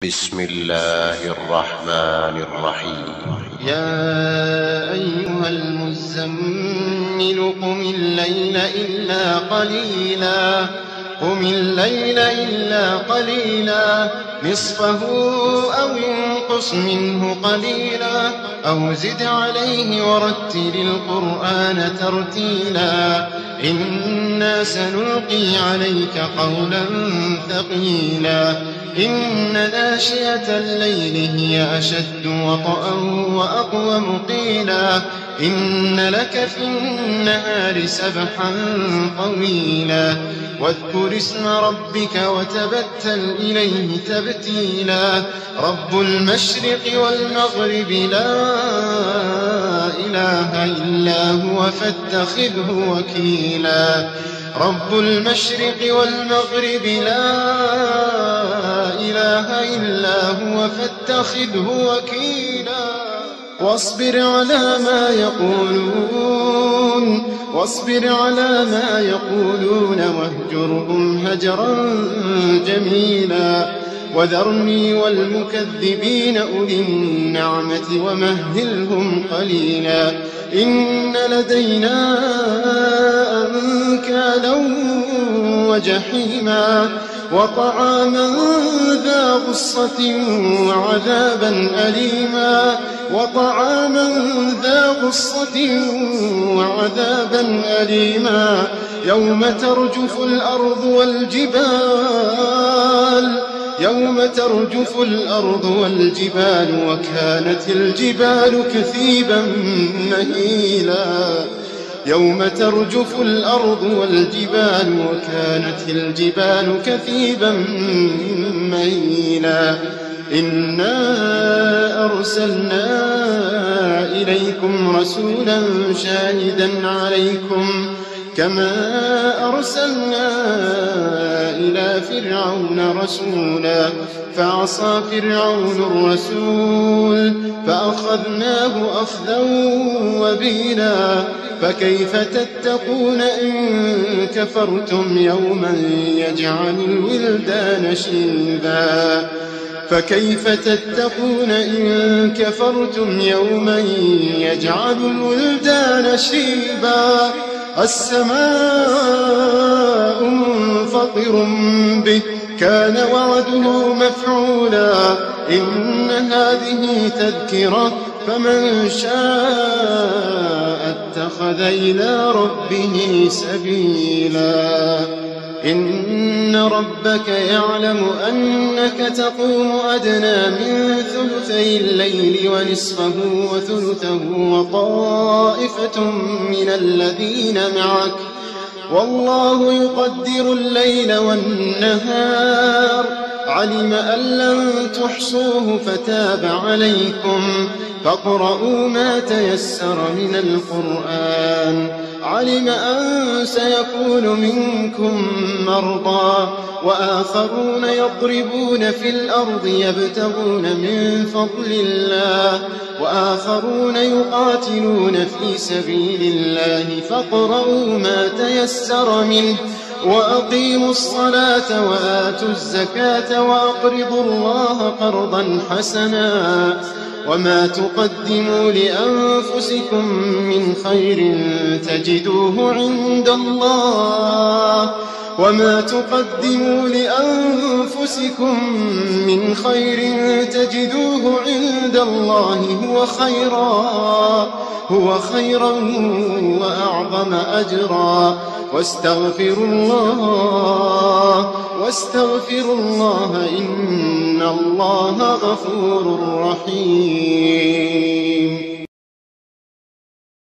بسم الله الرحمن الرحيم. يا أيها المزمل قم الليل إلا قليلا نصفه أو انقص منه قليلا أو زد عليه ورتل القرآن ترتيلا إنا سنلقي عليك قولا ثقيلا إن ناشئة الليل هي أشد وطئا وأقوم قيلا إن لك في النهار سبحا طويلا واذكر اسم ربك وتبتل إليه تبتيلا رب المشرق والمغرب لا إله إلا هو فاتخذه وكيلا رب المشرق والمغرب لا إله إلا هو فاتخذه وكيلا واصبر على ما يقولون واهجرهم هجرا جميلا وذرني والمكذبين أولي النعمة ومهلهم قليلا إن لدينا أنكالا وجحيما وطعاما ذا غصة وعذابا أليما يوم ترجف الأرض والجبال وكانت الجبال كثيبا مهيلا يوم ترجف الأرض والجبال وكانت الجبال كثيبا مهيلا إنا أرسلنا إليكم رسولا شاهدا عليكم كما أرسلنا إلى فرعون رسولا فعصى فرعون الرسول فأخذناه أخذا وبيلا فكيف تتقون إن كفرتم يوما يجعل الولدان شيبا فكيف تتقون إن كفرتم يوما يجعل الولدان شيبا السماء منفطر به كان وعده مفعولا إن هذه تذكرة فمن شاء اتخذ إلى ربه سبيلا إن ربك يعلم أنك تقوم أدنى من ثلثي الليل ونصفه وثلثه وطائفة من الذين معك والله يقدر الليل والنهار علم أن لن تحصوه فتاب عليكم فاقرؤوا ما تيسر من القرآن علم أن سيكون منكم مرضى وآخرون يضربون في الأرض يبتغون من فضل الله وآخرون يقاتلون في سبيل الله فاقرؤوا ما تيسر منه وأقيموا الصلاة وآتوا الزكاة وأقرضوا الله قرضا حسنا وما تقدموا لأنفسكم من خير تجدوه عند الله هو خيرا وأعظم أجرا واستغفروا الله إن الله غفور رحيم